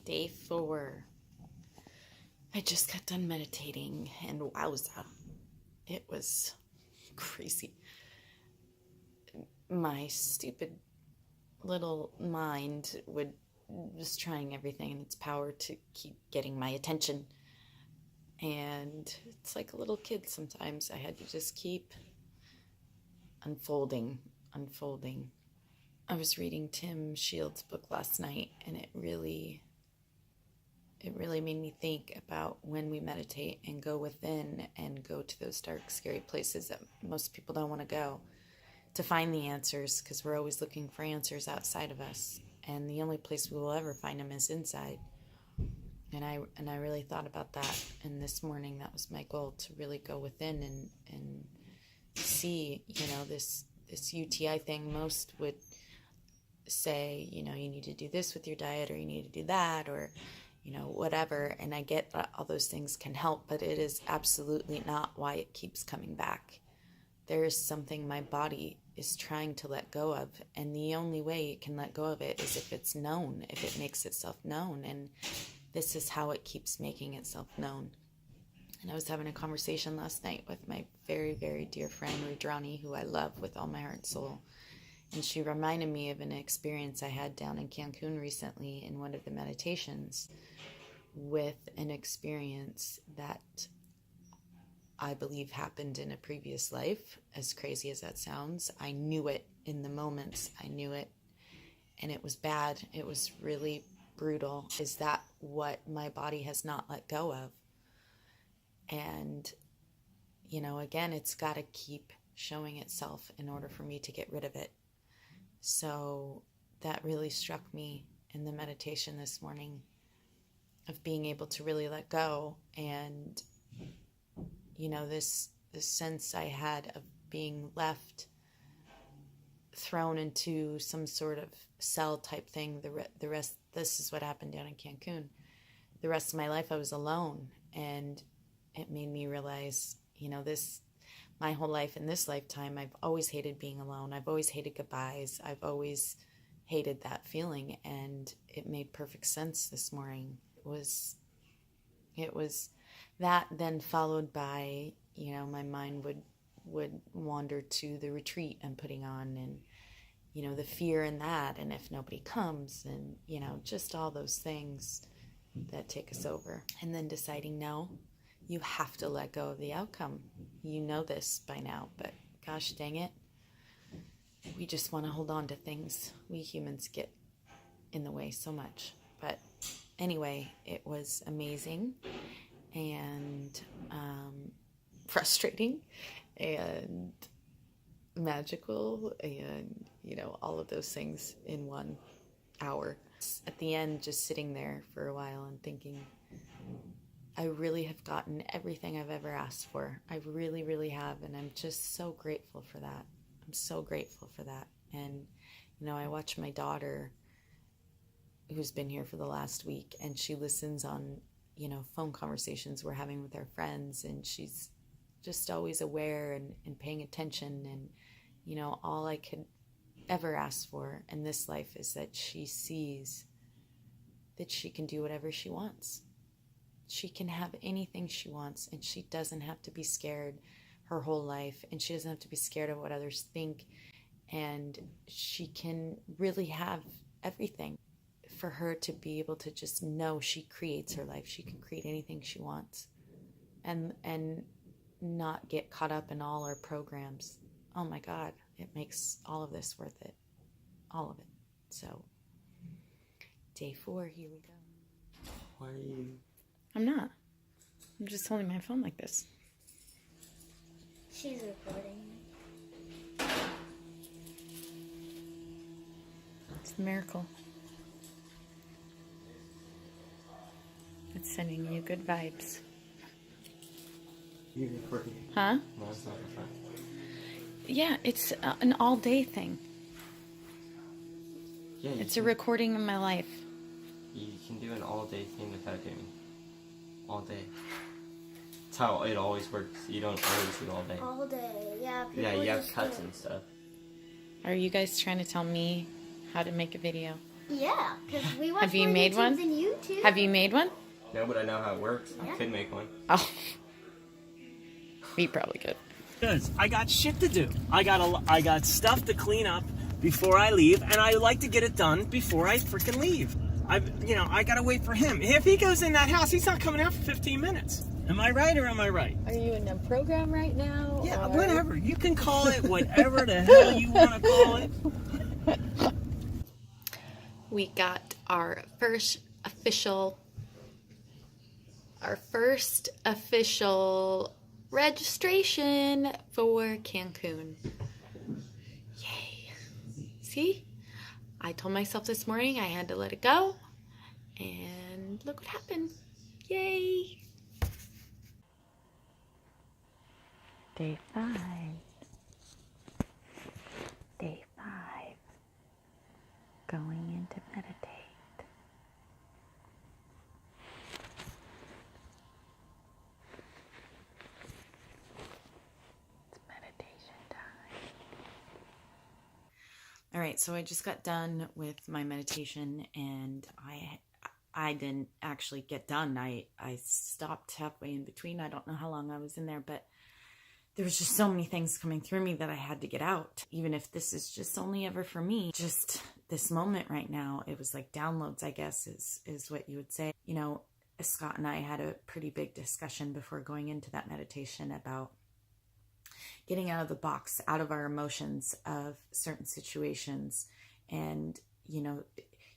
Day 4. I just got done meditating, and wowza, it was crazy. My stupid little mind was trying everything in its power to keep getting my attention. And it's like a little kid sometimes. I had to just keep unfolding. I was reading Tim Shields' book last night, and it really made me think about when we meditate and go within and go to those dark, scary places that most people don't want to go to find the answers, because we're always looking for answers outside of us, and the only place we will ever find them is inside. And I really thought about that, and this morning that was my goal, to really go within and see, this UTI thing. Most would say, you need to do this with your diet, or you need to do that, or whatever. And I get that all those things can help, but it is absolutely not why it keeps coming back. There is something my body is trying to let go of, and the only way it can let go of it is if it's known, if it makes itself known. And this is how it keeps making itself known. And I was having a conversation last night with my very, very dear friend Rudrani, who I love with all my heart and soul. And she reminded me of an experience I had down in Cancun recently in one of the meditations, with an experience that I believe happened in a previous life. As crazy as that sounds, I knew it in the moments. I knew it, and it was bad. It was really brutal. Is that what my body has not let go of? And, again, it's got to keep showing itself in order for me to get rid of it. So that really struck me in the meditation this morning, of being able to really let go. And, this sense I had of being left, thrown into some sort of cell type thing. The rest, this is what happened down in Cancun. The rest of my life I was alone, and it made me realize, my whole life in this lifetime, I've always hated being alone. I've always hated goodbyes. I've always hated that feeling, and it made perfect sense this morning. It was that, then followed by, my mind would wander to the retreat I'm putting on, and, the fear in that, and if nobody comes, and, just all those things that take us over. And then deciding, no, you have to let go of the outcome. You know this by now, but gosh dang it, we just want to hold on to things. We humans get in the way so much. But anyway, it was amazing and frustrating and magical, and all of those things in 1 hour. At the end, just sitting there for a while and thinking, I really have gotten everything I've ever asked for. I really, really have, and I'm just so grateful for that. I'm so grateful for that. And I watch my daughter, who's been here for the last week, and she listens on phone conversations we're having with our friends, and she's just always aware and paying attention. And all I could ever ask for in this life is that she sees that she can do whatever she wants. She can have anything she wants, and she doesn't have to be scared her whole life, and she doesn't have to be scared of what others think, and she can really have everything. For her to be able to just know she creates her life, she can create anything she wants, and not get caught up in all our programs. Oh my God, it makes all of this worth it. All of it. So, day 4, here we go. Why are you... I'm not. I'm just holding my phone like this. She's recording. It's a miracle. It's sending you good vibes. You're recording. Huh? No, it's not recording. Yeah, it's an all-day thing. Yeah, it's a recording of my life. You can do an all-day thing without doing all day. That's how it always works. You don't always do all day. All day, yeah. Yeah, you have cuts and stuff. Are you guys trying to tell me how to make a video? Yeah, because we watch Have you more made YouTubes one? than you too? Have you made one? No, but I know how it works. Yeah. I could make one. Oh, we probably could. Because I got shit to do. I got stuff to clean up before I leave, and I like to get it done before I freaking leave. I gotta wait for him. If he goes in that house, he's not coming out for 15 minutes. Am I right or am I right? Are you in a program right now? Yeah, or... whatever. You can call it whatever the hell you want to call it. We got our first official registration for Cancun. Yay. See? I told myself this morning I had to let it go, and look what happened. Yay. Day 5. Day 5. Going in to meditate. It's meditation time. All right, so I just got done with my meditation, and I didn't actually get done. I stopped halfway in between. I don't know how long I was in there, but there was just so many things coming through me that I had to get out. Even if this is just only ever for me, just this moment right now, it was like downloads, I guess, is what you would say. You know, Scott and I had a pretty big discussion before going into that meditation about getting out of the box, out of our emotions of certain situations. And, you know,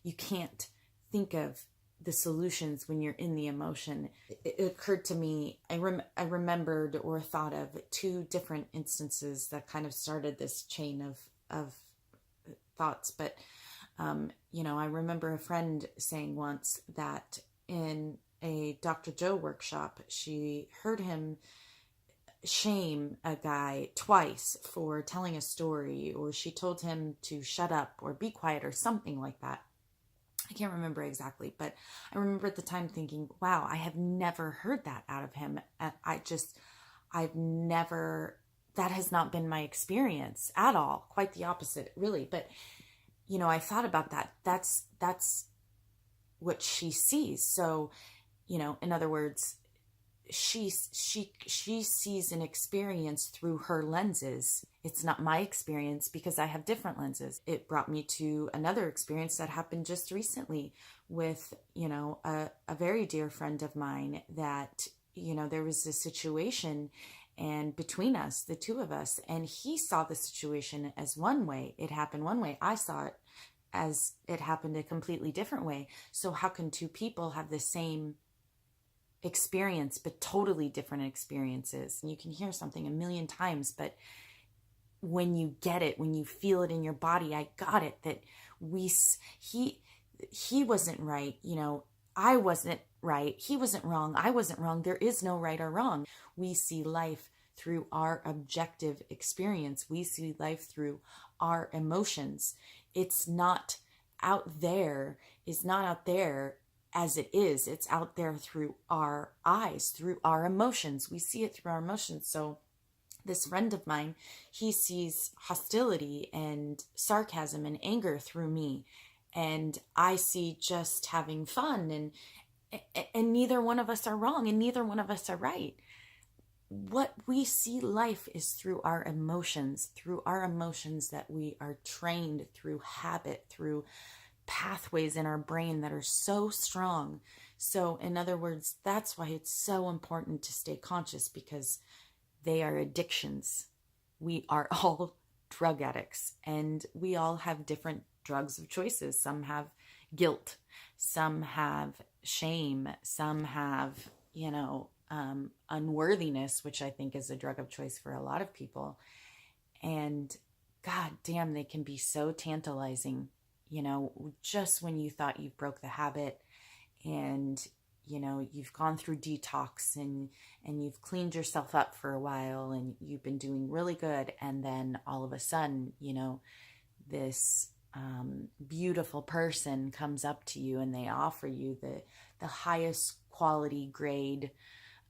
you can't think of the solutions when you're in the emotion. It occurred to me, I remembered or thought of 2 different instances that kind of started this chain of thoughts. But, you know, I remember a friend saying once that in a Dr.Joe workshop, she heard him shame a guy twice for telling a story, or she told him to shut up or be quiet or something like that. I can't remember exactly, but I remember at the time thinking, wow, I have never heard that out of him. I've never, that has not been my experience at all. Quite the opposite, really. But, you know, I thought about that. That's what she sees. So, you know, in other words, she sees an experience through her lenses. It's not my experience because I have different lenses. It brought me to another experience that happened just recently with, you know, a very dear friend of mine that, you know, there was a situation and between us, the 2 of us, and he saw the situation as one way. It happened one way. I saw it as it happened a completely different way. So how can 2 people have the same experience but totally different experiences? And you can hear something a million times, but when you get it, when you feel it in your body, I got it, that he wasn't right, you know, I wasn't right, he wasn't wrong, I wasn't wrong. There is no right or wrong. We see life through our objective experience. We see life through our emotions. It's not out there, as it is. It's out there through our eyes, through our emotions. We see it through our emotions. So this friend of mine, he sees hostility and sarcasm and anger through me. And I see just having fun, and neither one of us are wrong and neither one of us are right. What we see life is through our emotions that we are trained through habit, through pathways in our brain that are so strong. So in other words, that's why it's so important to stay conscious, because they are addictions. We are all drug addicts, and we all have different drugs of choices. Some have guilt, some have shame, some have, you know, unworthiness, which I think is a drug of choice for a lot of people. And God damn, they can be so tantalizing. You know, just when you thought you broke the habit and, you know, you've gone through detox and you've cleaned yourself up for a while and you've been doing really good. And then all of a sudden, you know, this beautiful person comes up to you and they offer you the highest quality grade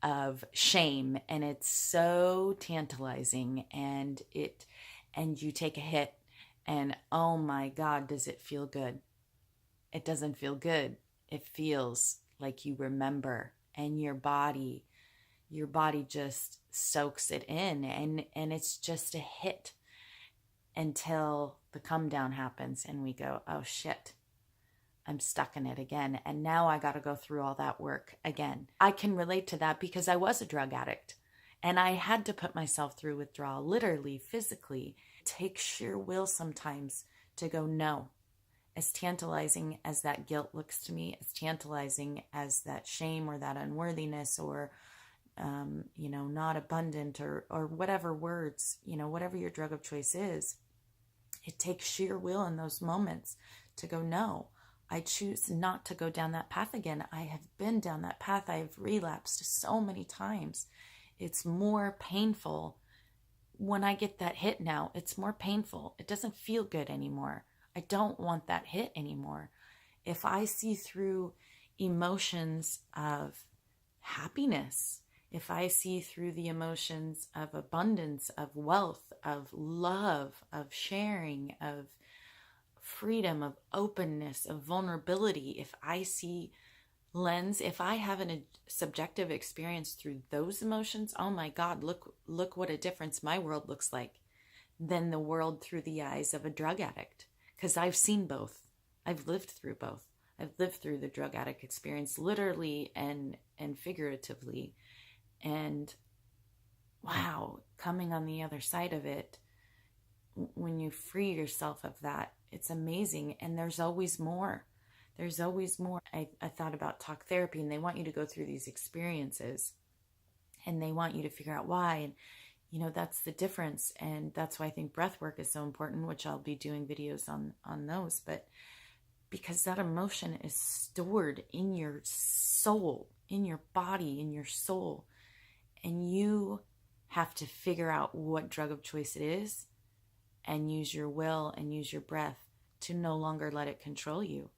of shame. And it's so tantalizing, and you take a hit. And oh my God, does it feel good? It doesn't feel good. it feels like you remember, and your body just soaks it in, and it's just a hit until the come down happens and we go, oh shit, I'm stuck in it again. And now I got to go through all that work again. I can relate to that because I was a drug addict and I had to put myself through withdrawal, literally, physically. It takes sheer will sometimes to go, no. As tantalizing as that guilt looks to me, as tantalizing as that shame or that unworthiness or, not abundant or whatever words, whatever your drug of choice is, it takes sheer will in those moments to go, no, I choose not to go down that path again. I have been down that path. I have relapsed so many times. It's more painful when I get that hit now. It's more painful. It doesn't feel good anymore. I don't want that hit anymore. If I see through emotions of happiness, if I see through the emotions of abundance, of wealth, of love, of sharing, of freedom, of openness, of vulnerability, if I see lens, if I have a subjective experience through those emotions, oh my God, look what a difference my world looks like than the world through the eyes of a drug addict. Because I've seen both. I've lived through both. I've lived through the drug addict experience, literally and figuratively. And wow, coming on the other side of it, when you free yourself of that, it's amazing. And there's always more. There's always more. I thought about talk therapy, and they want you to go through these experiences and they want you to figure out why. And, that's the difference. And that's why I think breath work is so important, which I'll be doing videos on those. But because that emotion is stored in your soul, in your body, in your soul. And you have to figure out what drug of choice it is and use your will and use your breath to no longer let it control you,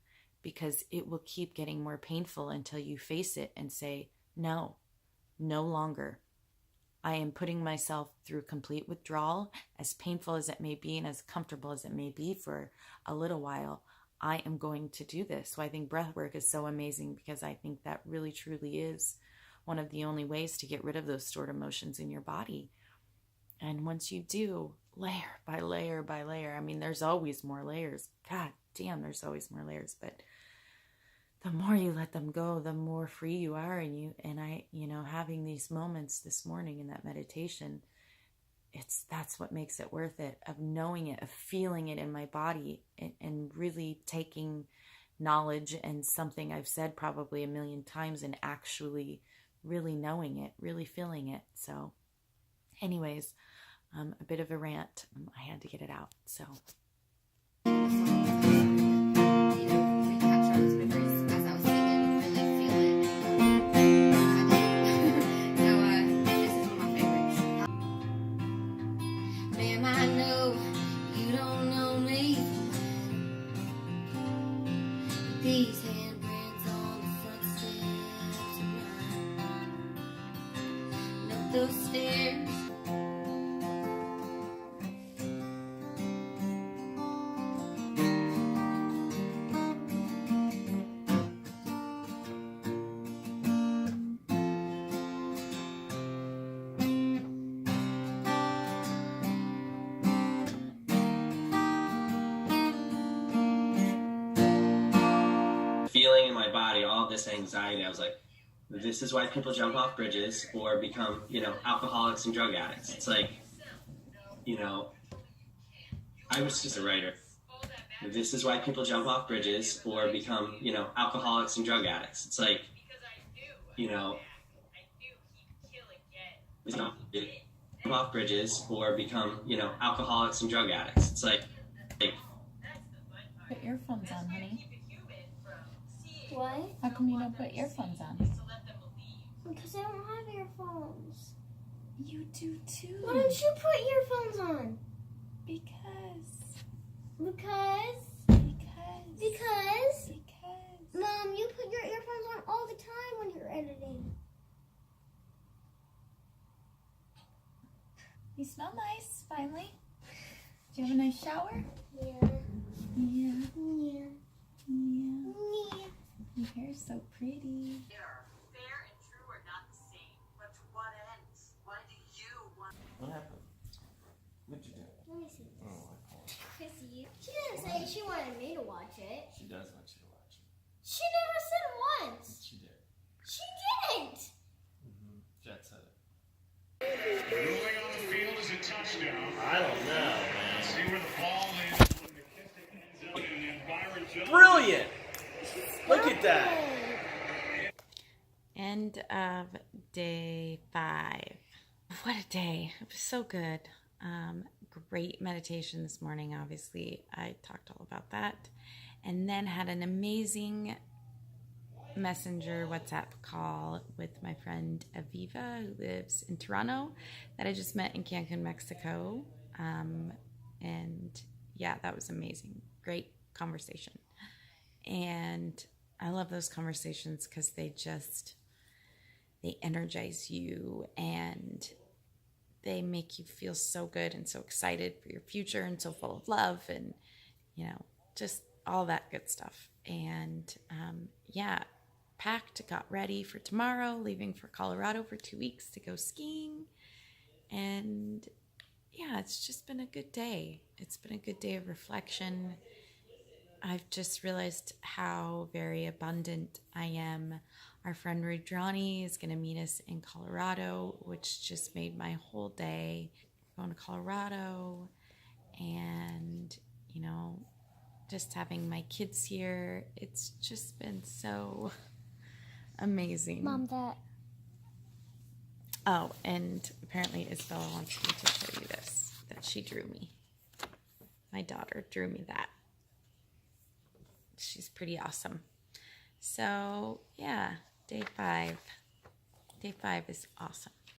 because it will keep getting more painful until you face it and say, no, no longer. I am putting myself through complete withdrawal, as painful as it may be and as comfortable as it may be for a little while. I am going to do this. So I think breath work is so amazing, because I think that really truly is one of the only ways to get rid of those stored emotions in your body. And once you do, layer by layer by layer, I mean, there's always more layers. God damn, there's always more layers. But the more you let them go, the more free you are. And I, having these moments this morning in that meditation, that's what makes it worth it, of knowing it, of feeling it in my body, and really taking knowledge and something I've said probably a million times and actually really knowing it, really feeling it. So anyways, a bit of a rant. I had to get it out. So these handprints on the front steps of mine. Up those stairs. Feeling in my body all this anxiety. I was like, this is why people jump off bridges or become, alcoholics and drug addicts. It's like, I was just a writer. This is why people jump off bridges or become, alcoholics and drug addicts. It's like, jump off bridges or become, alcoholics and drug addicts. It's like put earphones on, honey. What? How come you don't put earphones on? Because I don't have earphones. You do too. Why don't you put earphones on? Because. Mom, you put your earphones on all the time when you're editing. You smell nice, finally. Did you have a nice shower? Yeah. Yeah. Yeah. Yeah. Yeah. Your hair's so pretty. Fair and true are not the same, but to what end? Why do you want? What happened? What'd you do? Let me see. Oh, I call it. Chrissy. She didn't say she wanted me to watch it. She does want you to watch it. She never said it once. She did. She didn't. Jet said it. Moving on the field is a touchdown. I don't know, man. See where the ball is when McKissick ends up, and then Byron Jones. Brilliant! Look at that. End of day 5. What a day. It was so good. Great meditation this morning, obviously. I talked all about that. And then had an amazing messenger WhatsApp call with my friend Aviva, who lives in Toronto, that I just met in Cancun, Mexico. And yeah, that was amazing. Great conversation. And I love those conversations because they energize you and they make you feel so good and so excited for your future and so full of love and, you know, just all that good stuff. And yeah, packed, got ready for tomorrow, leaving for Colorado for 2 weeks to go skiing. And yeah, it's just been a good day. It's been a good day of reflection. I've just realized how very abundant I am. Our friend Rudrani is going to meet us in Colorado, which just made my whole day. Going to Colorado and, you know, just having my kids here. It's just been so amazing. Mom, that. Oh, and apparently Isabella wants me to show you this, that she drew me. My daughter drew me that. She's pretty awesome. So, yeah, day 5. Day 5 is awesome.